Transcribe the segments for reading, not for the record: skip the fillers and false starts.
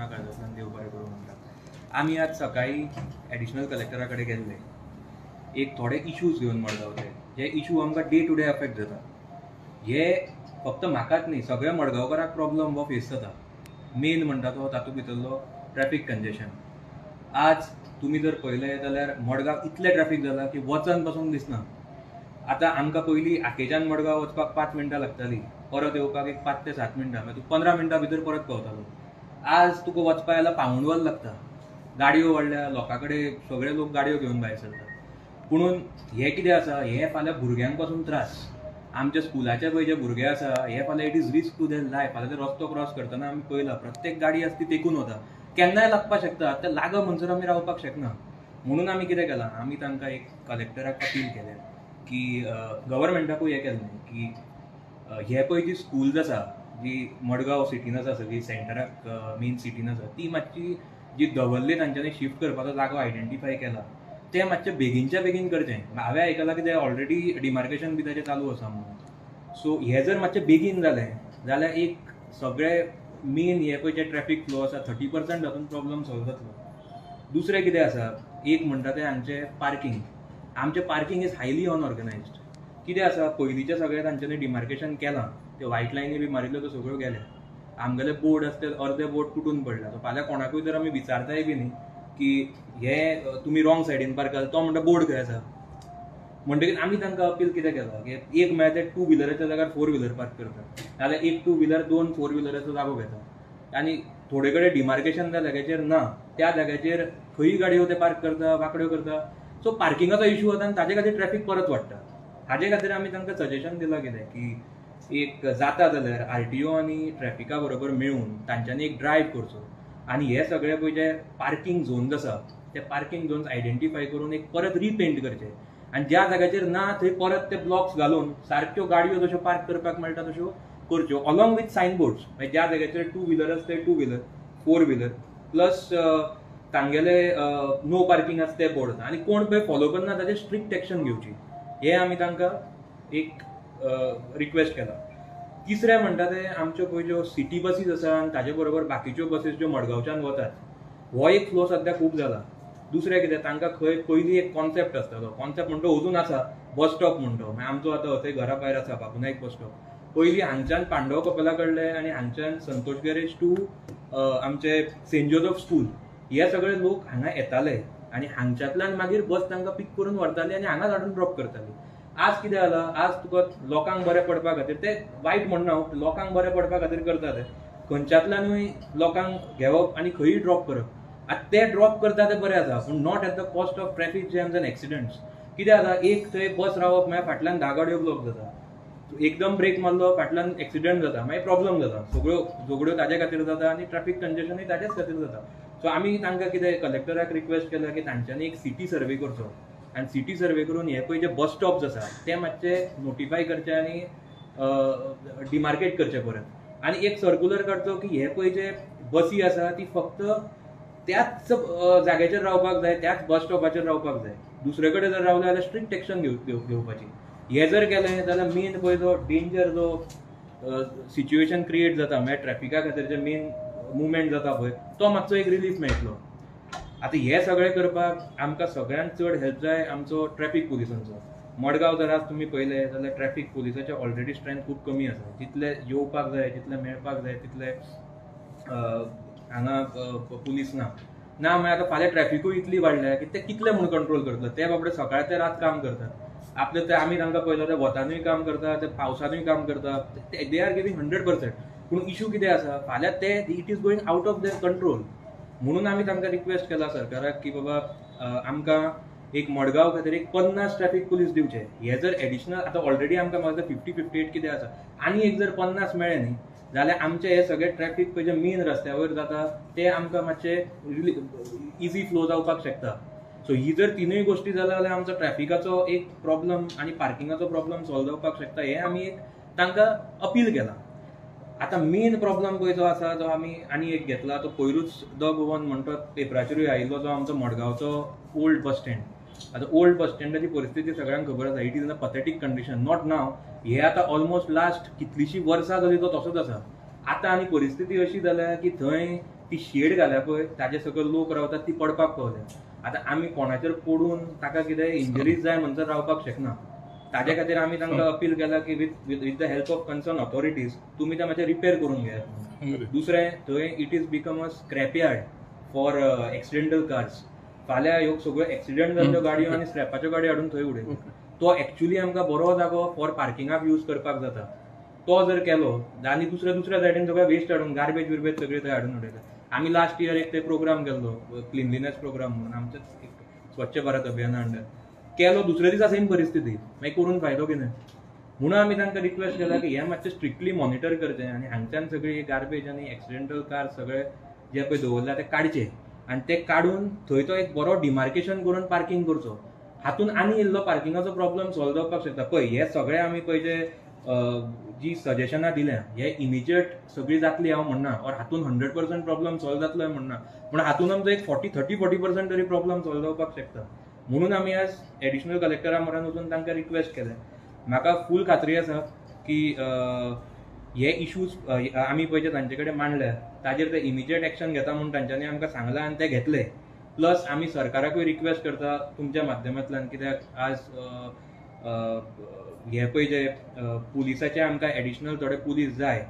ना काळजांतल्यान देव बरें करूं म्हणटा. आमी आज सकाळी एडिशनल कलेक्टरा कडेन गेल्ले एक थोडे इश्यूज घेवन मडगांवचे, जे इश्यू आमकां डे टू डे अफेक्ट जाता. हे फक्त म्हाकाच न्ही, सगळ्या मडगांवकाराक प्रॉब्लम हो फेस जाता. मेन म्हणटा तो तातूंत भितरलो ट्रॅफिक कंजेशन. आज तुमी जर पळयलें जाल्यार मडगांव इतलें ट्रॅफिक जाला की वचन पासून दिसना. आतां आमकां पयलीं आकेच्यान मडगांव वचपाक 5 मिनटां लागतालीं, परत येवपाक एक 5 ते 7 मिनटां, मागीर तूं 15 मिनटां भितर परत पावतालो. आज तुका वचपाक जाल्यार पावूंड वर लागता. गाडयो वाडल्या, लोकां कडेन सगळे लोक गाडयो घेवन भायर सरतात. पुणून हे कितें आसा, हे फाल्यां भुरग्यांक पासून त्रास. आमच्या स्कुलाचे पळय जे भुरगे आसा, हे फाल्यां it is risk to their life. फाल्यां ते रस्तो क्रॉस करतना आमी पळयलां प्रत्येक गाडी आसा ती तेकून वता, केन्नाय लागपाक शकता. ते लाग म्हणसर आमी रावपाक शकना. म्हणून आमी कितें केलां, आमी तांकां एक कलेक्टराक अपील केलें की गव्हर्मेंटाकूय हें केलें की हे पळय जी स्कूल्स आसा, जी मडगांव सिटीन आसा, सगळी सेंटराक मेन सिटीन आसा, ती मातशी जी दवरली तांच्यांनी शिफ्ट करपाचो जागो आयडेंटिफाय केला, तें मातशें बेगीनच्या बेगीन करचें. हांवें आयकलां की तें ऑलरेडी डिमार्केशन बी ताचें चालू आसा म्हणून. सो हें जर मातशें बेगीन जालें जाल्यार एक सगळे मेन हे पळय जे ट्रॅफीक फ्लो आसा 30% हातूंत प्रॉब्लम सॉल्व जातलो. दुसरें कितें आसा, एक म्हणटा तें आमचें पार्किंग. आमचें पार्किंग इज हायली अनऑर्गनायज्ड. कितें आसा, पयलींचें सगळें तांच्यांनी डिमार्केशन केलां, ते व्हायट लायनी बी मारिल्ल्यो त्यो सगळ्यो गेल्या. आमगेले बोर्ड आसता ते अर्दे बोर्ड तुटून पडला. सो फाल्यां कोणाकूय जर आमी विचारताय बी न्ही की हे तुमी रॉंग सायडीन पार्क केला, तो म्हणटा बोर्ड खंय आसा. म्हणटकीर आमी तांकां अपील कितें केलां की एक मेळटा ते 2 व्हिलराच्या जाग्यार 4 व्हिलर पार्क करता, नाजाल्यार एक 2 व्हिलर 2 4 व्हिलराचो जागो घेता. आनी थोडे कडेन डिमार्केशन त्या जाग्याचेर ना, त्या जाग्याचेर खंयी गाडयो ते पार्क करता, वांकड्यो करता. सो पार्किंगाचो इश्यू जाता आनी ताजे खातीर ट्रॅफीक परत वाडटा. हाजे खातीर आमी तांकां सजेशन दिलां कितें की एक जाता जाल्यार आरटीओ आनी ट्रॅफिका बरोबर मेळून तांच्यांनी एक ड्रायव्ह करचो आनी हे सगळे पळय जे पार्किंग झोन्स आसा ते पार्किंग झोन्स आयडेंटिफाय करून एक परत रिपेंट करचे आनी ज्या जाग्याचेर ना थंय परत ते ब्लॉक्स घालून सारक्यो गाडयो जश्यो पार्क करपाक मेळटा तश्यो करच्यो, अलॉंग विथ सायन बोर्ड्स. म्हणजे ज्या जाग्याचेर 2 व्हिलर आसा ते 2 व्हिलर, 4 व्हिलर प्लस तांगेले नो पार्किंग आसा ते बोर्ड, आनी कोण पळय फॉलो करना ताचेर स्ट्रिक्ट एक्शन घेवची. हे आमी तांकां एक रिक्वेस्ट केला. तिसरें म्हणटा ते आमच्यो पळय ज्यो सिटी बसीस आसा आनी ताजे बरोबर बाकीच्यो बसीस ज्यो मडगांवच्यान वतात, हो एक फ्लो सद्या खूब जाला. दुसरें कितें, तांकां खंय पयलीं एक कॉन्सेप्ट आसतालो, कॉन्सेप्ट म्हणटा अजून आसा, बस स्टॉप म्हणटा. आमचो आतां थंय घरा भायर आसा बाबुनायक बस स्टॉप. पयलीं हांगच्यान पांडव कपेला कडले आनी हांगच्यान संतोष गॅरेज टू आमचे सेंट जोझफ स्कूल हे सगळे लोक हांगा येताले आनी हांगच्यातल्यान मागीर बस तांकां पिक करून व्हरताली आनी हांगाच हाडून ड्रॉप करताली. आज कितें जालां, आज तुका लोकांक बरें पडपा खातीर, ते वायट म्हणना, लोकांक बरें पडपा खातीर करता ते, खंयच्यातल्यानूय लोकांक घेवप आनी खंयी ड्रॉप करप. आतां ते ड्रॉप करता ते बरें आसा, पूण not at the cost of traffic jams end एक्सिडंट्स. कितें जाता, एक थंय बस रावप मागीर फाटल्यान 10 गाडयो ब्लॉक जाता, एकदम ब्रेक मारलो फाटल्यान एक्सिडंट जाता, मागीर प्रॉब्लम जाता, सगळ्यो झगड्यो ताजे खातीर जाता आनी ट्रॅफीक कंजेशनूय ताजेच खातीर जाता. सो आमी तांकां कितें कलेक्टराक रिक्वेस्ट केला की तांच्यांनी एक सिटी सर्वे करचो आनी सिटी सर्वे करून हे पळय जे बस स्टॉप्स आसा ते मातशे नोटिफाय करचे आनी डिमार्केट करचे परत. आनी एक सर्क्युलर काडचो की हे पळय जे बसी आसा ती फक्त त्याच जाग्याचेर रावपाक जाय, त्याच बस स्टॉपाचेर रावपाक जाय. दुसरे कडेन जर रावले जाल्यार स्ट्रिक्ट एक्शन घेवपाची. हे जर केलें जाल्यार मेन पळय जो डेंजर जो सिच्युएशन क्रिएट जाता, म्हळ्यार ट्रॅफिका खातीर जे मेन मुवमेंट जाता पळय, तो मातसो एक रिलीफ मेळटलो. आतां हे सगळें करपाक आमकां सगळ्यांत चड हेल्प जाय आमचो ट्रॅफीक पुलिसांचो. मडगांव जर आज तुमी पळयले जाल्यार ट्रॅफीक पुलिसाचें ऑलरेडी स्ट्रेंथ खूब कमी आसा. जितले येवपाक जाय, जितले मेळपाक जाय तितले हांगा पुलीस ना. म्हळ्यार आतां फाल्यां ट्रॅफिकूय इतली वाडल्या की ते कितले म्हूण कंट्रोल करतले. ते बाबडे सकाळ ते रात काम करतात. आपले ते आमी तांकां पळयलो ते वतानूय काम करता, ते पावसानूय काम करता, दे आर गिविंग 100%. पूण इश्यू कितें आसा, फाल्यां ते it is going out of their control. म्हणून आमी तांकां रिक्वेस्ट केला सरकाराक की बाबा आमकां एक मडगांव खातीर एक 50 ट्रॅफीक पुलीस दिवचे. हे जर एडिशनल आतां ऑलरेडी आमकां म्हाका 50-58 कितें आसा, आनी एक जर 50 मेळ्ळे न्ही जाल्यार आमचे हे सगळे ट्रॅफीक पळय जे मेन रस्त्या वयर जाता ते आमकां मातशे इजी फ्लो जावपाक शकता. सो ही जर तिनूय गोश्टी जाल्या जाल्यार आमचो ट्रॅफिकाचो एक प्रॉब्लम आनी पार्किंगाचो प्रॉब्लम सॉल्व जावपाक शकता. हे आमी एक तांकां अपील केलां. आतां मेन प्रॉब्लम पळय जो आसा जो आमी आनी एक घेतला तो पयरूच द गोवन म्हणटा पेपराचेरूय आयिल्लो जो आमचो मडगांवचो ओल्ड बस स्टँड. आतां ओल्ड बस स्टँडाची परिस्थिती सगळ्यांक खबर आसा, it is in a pathetic condition. Not नाव, हे आतां ऑलमोस्ट लास्ट कितलीशीं वर्सां जाली तो तसोच आसा. आतां आनी परिस्थिती अशी जाल्या की थंय ती शेड घाल्या पळय ताजे सकयल लोक रावतात ती पडपाक पावल्या. आतां आमी कोणाचेर पडून ताका कितें इंजरीज जाय म्हणसर रावपाक शकना. ताजे खातीर आमी तांकां अपील केलां की with the help of concern authorities तुमी तें मातशें रिपेर करून घेयात. दुसरें थंय it is become a scrap yard for accidental cars. फाल्यां ह्यो सगळ्यो एक्सिडेंट जाल्ल्यो गाडयो आनी स्क्रॅपाच्यो गाडयो हाडून थंय उडयतात. तो एक्चुअली आमकां बरो जागो फॉर पार्किंगाक यूज करपाक जाता. तो जर केलो आनी दुसऱ्या सायडीन सगळें वेस्ट हाडून गार्बेज बिर्बेज सगळें थंय हाडून उडयतात. आमी लास्ट इयर एक ते प्रोग्राम केल्लो क्लिनलिनेस प्रोग्राम म्हणून आमच्या स्वच्छ भारत अभियाना अंडर केलो. दुसऱ्या दिसा सेम परिस्थिती मागीर करून फायदो कितें म्हणून आमी तांकां रिक्वेस्ट केला की हें मातशें स्ट्रिक्टली मॉनिटर करचें आनी हांगच्यान सगळी गार्बेज आनी एक्सिडेंटल कार सगळे जे पळय दवरला ते काडचे आनी ते काडून थंय तो एक बरो डिमार्केशन करून पार्किंग करचो. हातून आनी इल्लो पार्किंगाचो प्रॉब्लेम सॉल्व जावपाक शकता. पळय हे सगळे आमी पळय जे जी सजेशनां दिल्या हे इमिजिएट सगळी जातली हांव म्हणना और हातून 100% प्रॉब्लेम सॉल्व जातलो म्हणना पूण हातून आमचो एक 30-40% तरी प्रॉब्लेम सॉल्व जावपाक शकता. म्हणून आमी आज एडिशनल कलेक्टरा म्हऱ्यान वचून तांकां रिक्वेस्ट केलें. म्हाका फूल खात्री आसा की हे इश्यूज आमी पळय जे तांचे कडेन मांडल्या ताजेर ते इमिजिएट एक्शन घेता म्हणून तांच्यांनी आमकां सांगलां आनी ते घेतले. प्लस आमी सरकाराकूय रिक्वेस्ट करता तुमच्या माध्यमांतल्यान कित्याक आज हे पळय जे पुलिसाचे आमकां एडिशनल थोडे पुलीस जाय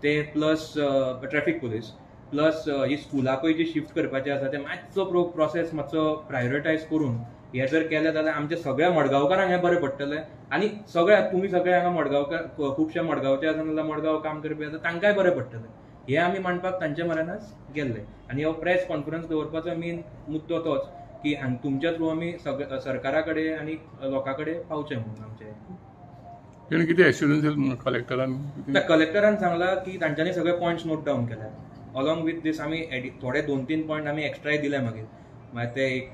ते प्लस ट्रॅफिक पुलीस प्लस ही स्कुलां पळय जी शिफ्ट करपाचे आसा ते मातसो प्रोसेस मातसो प्रायोरिटायज करून हे जर केलें जाल्यार आमच्या सगळ्या मडगांवकारांक हें बरें पडटलें आनी सगळ्या तुमी सगळे हांगा मडगांवकार खुबशे मडगांवचे आसा नाजाल्यार मडगांव काम करपी आसा तांकांय बरें पडटलें. हे आमी मांडपाक तांचे म्हऱ्यानच गेल्ले आनी हो प्रेस कॉन्फरन्स दवरपाचो मेन मुद्दो तोच की तुमच्या थ्रू आमी सरकारा कडेन आनी लोकां कडेन पावचे म्हणून आमचे कितें एक्सपिरियन्स कलेक्टरान सांगला की तांच्यांनी सगळे पॉयंट्स नोट डावन केल्या. अलॉंग विथ दीस आमी थोडे 2-3 पॉयंट आमी एक्स्ट्राय दिले मागीर ते एक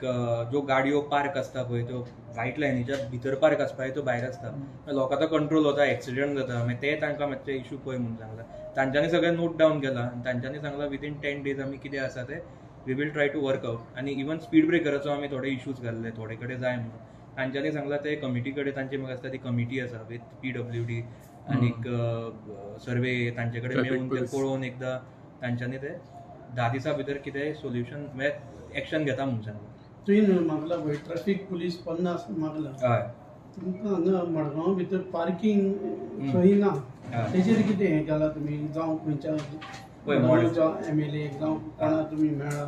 ज्यो गाडयो पार्क आसता पळय त्यो व्हायट लायनीच्या भितर पार्क आसता त्यो भायर आसता लोकांचो कंट्रोल वता एक्सिडेंट जाता मागीर ते तांकां मातशे इशू पळय म्हणून सांगला. तांच्यांनी सगळें नोट डावन केलां आनी तांच्यांनी सांगलां विदीन 10 days आमी कितें आसा ते we will try to work out. आनी इवन स्पीड ब्रेकराचो आमी थोडे इश्यूज घाल्ले थोडे कडेन जाय म्हणून तांच्यांनी सांगलां ते कमिटी कडेन तांची म्हाका दिसता ती कमिटी आसा विथ PWD आनीक सर्वे तांचे कडेन मेळून ते पळोवन एकदां तांच्यांनी ते 10 दिसां भितर कितें सोल्युशन म्हणजे एक्शन घेता म्हणून सांगलां. तुवें मागला पळय ट्रॅफिक पुलीस 50 मागला. हय तुमकां हांगा मडगांव भितर पार्किंग खंय ना तेजेर कितें हें केलां तुमी जावं खंयच्या MLA जावं कोणा तुमी मेळ्ळा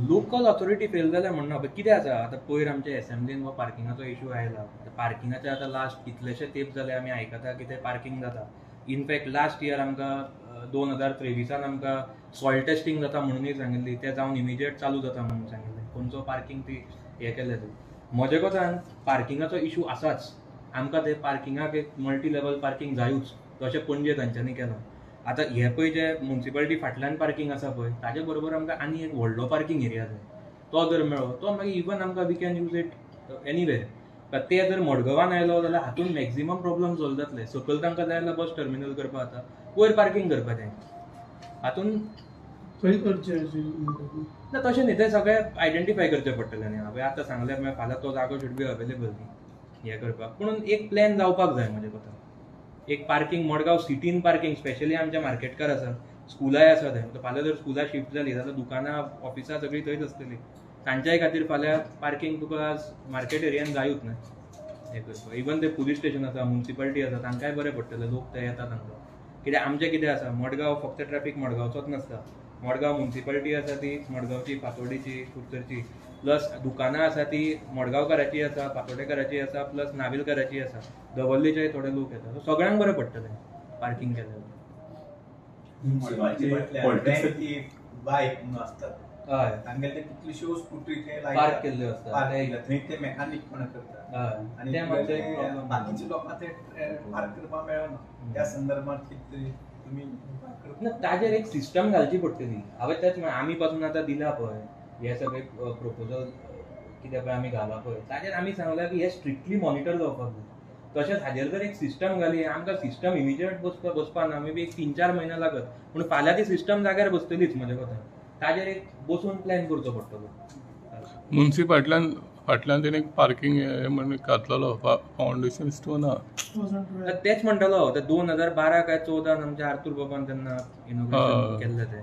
लोकल ऑथॉरिटी फेल जाल्या म्हणना पळय कितें आसा आतां पयर आमच्या एसेंब्लीन हो पार्किंगाचो इशू आयला. पार्किंगाचे आतां लास्ट कितलेशे तेंप जाले आमी आयकता की ते पार्किंग जाता. इनफॅक्ट लास्ट इयर आमकां 2023 आमकां सॉयल टेस्टिंग जाता म्हणूनय सांगिल्ली ते जावन इमिजिएट चालू जाता म्हणून सांगिल्लें. खंयचो पार्किंग ती हें केलें ते म्हजे कोतान पार्किंगाचो इशू आसाच. आमकां ते पार्किंगाक एक मल्टी लेवल पार्किंग जायूच तशें पणजे तांच्यांनी केलां. आतां हे पळय जे म्युन्सिपालिटी फाटल्यान पार्किंग आसा पळय ताजे बरोबर आमकां आनी एक व्हडलो पार्किंग एरिया जाय. तो जर मेळ्ळो तो मागीर इवन आमकां we can use it anywhere. ते जर मडगांवान आयलो जाल्यार हातून मॅक्झिमम प्रॉब्लेम सॉल्व जातले. सकयल तांकां जाय जाल्यार बस टर्मिनल करपाक जाता वयर पार्किंग करपाचें हातून खंय करचें ना तशें न्ही ते सगळें आयडेंटिफाय करचें पडटलें न्ही. हांवें आतां सांगल्यार मागीर फाल्यां तो जागो शूड बी अवेलेबल न्ही हें करपाक. पूण एक प्लॅन जावपाक जाय म्हजे कोतान. एक पार्किंग मडगांव सिटीन पार्किंग स्पेशली आमचे मार्केटकार आसा स्कुलाय आसा थंय. फाल्यां जर स्कुलां शिफ्ट जाली जाल्यार दुकानां ऑफिसां सगळीं थंयच आसतलीं. तांच्याय खातीर फाल्यां पार्किंग तुका मार्केट एरियान जायूच न्हय हें करपाक. इवन ते पुलीस स्टेशन आसा म्युन्सिपालिटी आसा तांकांय बरें पडटलें लोक ते येतात हांगा. कित्याक आमचें कितें आसा मडगांव फक्त ट्रॅफिक मडगांवचोच नासता. मडगांव म्युन्सिपालिटी आसा ती मडगांवची फातोर्डेची कुडचरची प्लस दुकानां आसा ती मडगांवकाराची आसा फातोर्डेकाराची आसा प्लस नाविलकाराची आसा दवर्लेचे थोडे लोक येतात. सो सगळ्यांक बरें पडटलें पार्किंग केलें. हय तांगेले ते कितल्योश्यो स्कूटरी पार्क केल्ल्यो आसता थंय ते मेकॅनिक पण करतात आनी बाकीचे लोकांक ते पार्क करपाक मेळना. त्या संदर्भात कितें तुमी ताजेर एक सिस्टम घालची पडटली. हांवें तेच आमी पासून आतां दिला पळय हे सगळे प्रोपोजल कितें पळय आमी घाला पळय ताजेर आमी सांगलां की हे स्ट्रिक्टली मॉनिटर जावपाक जाय. तशेंच हाजेर जर एक सिस्टम घाली आमकां सिस्टम इमिजिएट बसपाक ना मे बी 3-4 म्हयने लागत पूण फाल्यां ती सिस्टम जाग्यार बसतलीच म्हजे कोतान. ताजेर एक बसून प्लॅन करचो पडटलो. म्युन्सिपाल्टींतल्यान फाटल्यान तेणे पार्किंग म्हण घातलेलो फावंडेशन स्टोन तेच म्हणटालो ते 2012 काय 14 आमच्या आर्थूर बाबान तेन्ना इनोग्रेशन केल्लें तें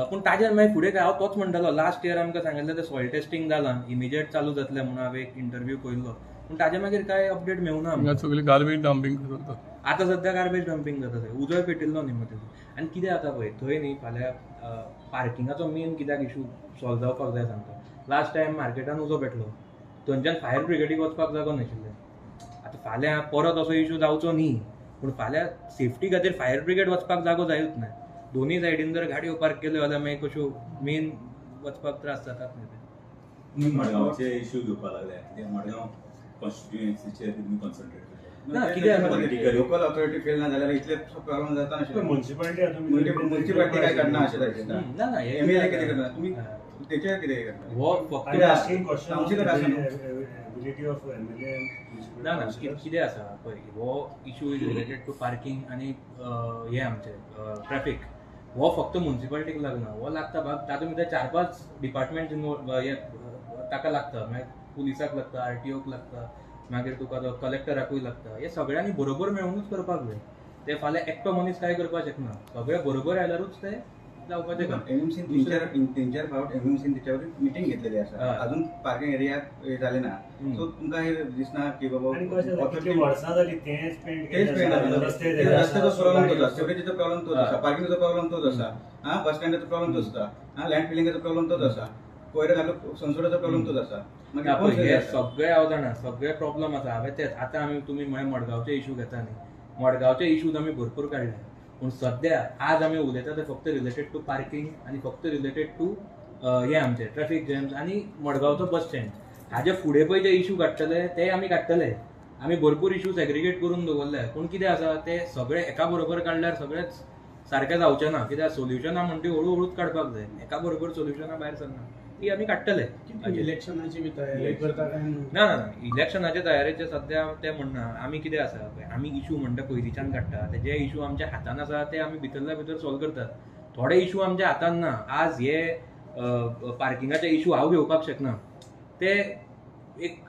पूण ताजेर मागीर फुडें काय हांव तोच म्हणटालो लास्ट इयर आमकां सांगिल्लें तें सॉयल टेस्टिंग जालां इमिजिएट चालू जातलें म्हणून हांवें एक इंटरव्यू पळयल्लो पूण ताजे मागीर काय अपडेट मेळुना हिंगा सगळी गार्बेज डंपिंग करता आतां सद्या गार्बेज डंपिंग जाता थंय उजळ पेटिल्लो न्ही मग आनी कितें जाता पळय थंय न्ही फाल्यां पार्किंगाचो मेन कित्याक इशू सॉल्व जावपाक जाय सांगता लास्ट टायम मार्केटान उजो पेटलो थंयच्यान फायर ब्रिगेडीक वचपाक जागो नाशिल्लें आतां फाल्यां परत असो इशू जावचो न्ही पूण फाल्यां सेफ्टी खातीर फायर ब्रिगेड वचपाक जागो जायूच ना दोनूय सायडीन जर गाडयो पार्क केल्यो जाल्यार मागीर कश्यो मेन वचपाक त्रास जातात न्ही ते तुम्ही मडगांवचे इश्यू घेवपाक लागले कित्याक मडगांव कॉन्स्टिट्युएन्सीचेर तुमी कॉन्सन्ट्रेट ना कित्याक लोकल ऑथॉरिटी फेल ना जाल्यार इतले प्रॉब्लेम जाता नाशिल्ले म्युनिसिपालिटी काय करना आशिल्लें ना ना एमएलए कितें करना तुमी तेचेर कितें करना हो फक्त ना ना कितें आसा पळय हो issue is related to parking आनी हे आमचे ट्रॅफिक हो फक्त म्युनिसिपालिटीक लागना हो लागता तातूंत भितर 4-5 डिपार्टमेंट ताका लागता मागीर पुलिसाक लागता आरटीओक लागता मागीर तुका तो कलेक्टराकूय लागता हे सगळ्यांनी बरोबर मेळूनच करपाक जाय ते फाल्यां एकटो मनीस काय करपाक शकना सगळे बरोबर आयल्यारूच ते जावपाचें काम एमएमसीन तीन चार फावट एमएमसीन त्याच्यावर मिटींग घेतलेली आसा अजून पार्किंग एरियाक जाले ना सो तुमकां हे दिसना की बाबा वर्सां जाली तेच रस्त्याचो प्रॉब्लेम तोच आसा सेफ्टीचो प्रॉब्लेम तोच आसा पार्किंगाचो प्रॉब्लेम तोच आसा बस स्टँडाचो प्रॉब्लेम तोच आसा लँड फिलिंगाचो प्रॉब्लेम तोच आसा कोयरा घालून संसोडाचो प्रॉब्लेम तोच आसा हे सगळे हांव जाणा सगळे प्रॉब्लेम आसा हांवें तेच आतां आमी तुमी मडगांवचे इशू घेता न्ही मडगांवचे इशूज आमी भरपूर काडले पूण सद्या आज आमी उलयता ते फक्त रिलेटेड टू पार्किंग आनी फक्त रिलेटेड टू हे आमचे ट्रॅफिक जॅम्स आनी मडगांवचो बस स्टँड हाजे फुडें पळय जे इशू काडटले ते आमी काडटले आमी भरपूर इशू सेग्रिगेट करून दवरले पूण कितें आसा ते सगळे एका बरोबर काडल्यार सगळेच सारकें जावचें ना कित्याक सोल्युशनां म्हणटी हळू हळूच काडपाक जाय एका बरोबर सोल्युशनां भायर सरना ती आमी काडटले इलेक्शनाची बी तयारी करता काय ना ना इलेक्शनाचे तयारेचे सध्या ते म्हणना आमी कितें आसा आमी इशू म्हणटा पयलींच्यान काडटा ते जे इशू आमच्या हातान आसा ते आमी भितरल्या भितर सॉल्व करतात थोडे इशू आमच्या हातान ना आज हे पार्किंगाचे इशू हांव घेवपाक शकना ते एक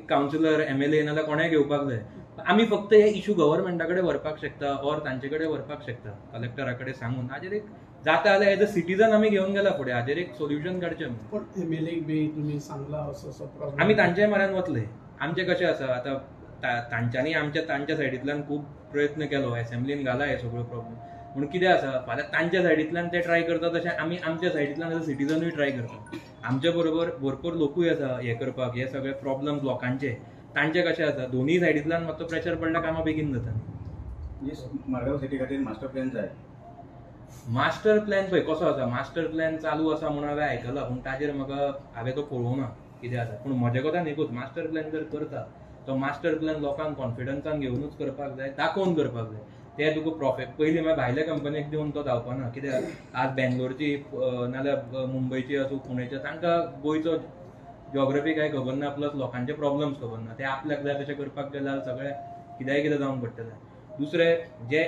कावन्सिलर एमएलए नाल्यार कोणेय घेवपाक जाय आमी फक्त हे इशू गव्हर्मेंटा कडेन व्हरपाक शकता ऑर तांचे कडेन व्हरपाक शकता कलेक्टरा कडेन सांगून हाजेर एक जाता जाल्यार एज अ सिटीजन आमी घेवन गेला फुडें हाजेर एक सोल्युशन काडचें पण एमएलएक बी तुमी सांगला असो प्रॉब्लेम आमी तांच्याय म्हऱ्यान वतले आमचें कशें आसा आतां तांच्यांनी तांच्या सायडींतल्यान खूब प्रयत्न केलो असेंब्लीन घाला हे सगळो प्रॉब्लेम पूण कितें आसा फाल्यां तांच्या सायडींतल्यान ते ट्राय करता तशें आमी आमच्या सायडींतल्यान एज अ सिटीजनूय ट्राय करता आमचे बरोबर भरपूर लोकूय आसा हे करपाक हे सगळे प्रॉब्लेम्स लोकांचे तांचे कशें आसा दोनूय सायडींतल्यान मातसो प्रेशर पडल्यार कामां बेगीन जाता मडगांव सिटी खातीर मास्टर प्लॅन जाय मास्टर प्लॅन पळय कसो आसा मास्टर प्लॅन चालू आसा म्हणून हांवें आयकलां पूण ताजेर म्हाका हांवें तो पळोवना कितें आसा पूण म्हजे कोतान एकूच मास्टर प्लॅन जर करता तो मास्टर प्लॅन लोकांक कॉन्फिडन्सान घेवनूच करपाक जाय दाखोवन करपाक जाय ते तुका प्रॉफिट पयलीं मागीर भायल्या कंपनीक दिवन तो जावपाना कित्याक आज बेंगलोरची नाल्यार मुंबयची आसूं पुणेची तांकां गोंयचो जिओग्राफी काय खबर ना प्लस लोकांचे प्रॉब्लेम्स खबर ना ते आपल्याक जाय तशें करपाक गेल्यार सगळें कितें जावंक पडटलें दुसरें जे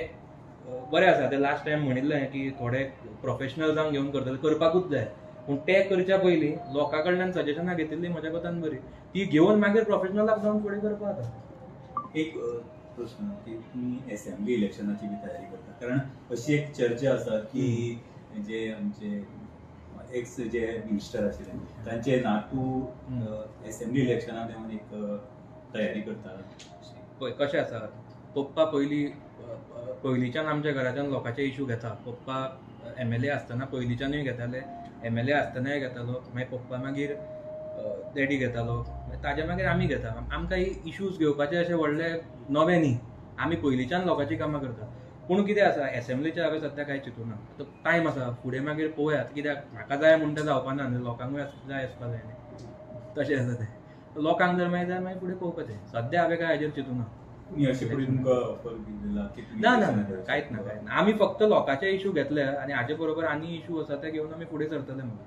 बरें आसा ते लास्ट टायम म्हणिल्लें की थोडे प्रोफेशनल्सांक घेवन करपाकूच जाय पूण ते करच्या पयलीं लोकां कडल्यान सजेशनां घेतिल्लीं म्हज्या कोतान बरी ती घेवन मागीर प्रोफेशनलाक जावन फुडें करपाक जाता एक प्रश्न की तुम्ही असेंब्ली इलेक्शनाची बी तयारी करता कारण अशी एक चर्चा आसा की जे आमचे एक्स जे मिनिस्टर आशिल्ले तांचे नातू असेंब्ली इलेक्शनाक येवन एक तयारी करता पळय कशें आसा पप्पा पयलींच्यान आमच्या घराच्यान लोकांचे इशू घेता पप्पा एमएलए आसतना पयलींच्यानूय घेताले एमएलए आसतनाय घेतालो मागीर पप्पा मागीर डॅडी घेतालो ताजे मागीर आमी घेता आमकां इशूज घेवपाचे अशें व्हडले नवे न्ही आमी पयलींच्यान लोकांची कामां करता पूण कितें आसा एसेंब्लीचें हांवें सद्या कांय चिंतूना टायम आसा फुडें मागीर पळोवयात कित्याक म्हाका जाय म्हण तें जावपाना न्ही लोकांकूय जाय आसपा जाय न्ही तशें आसा तें लोकांक जर मागीर जाय मागीर फुडें पळोवपाचें सद्या हांवें काय हाजेर चिंतूना ना ना कांयच ना आमी फक्त लोकांचे इशू घेतले आनी हाजे बरोबर आनी इशू आसा ते घेवन आमी फुडें सरतले म्हणून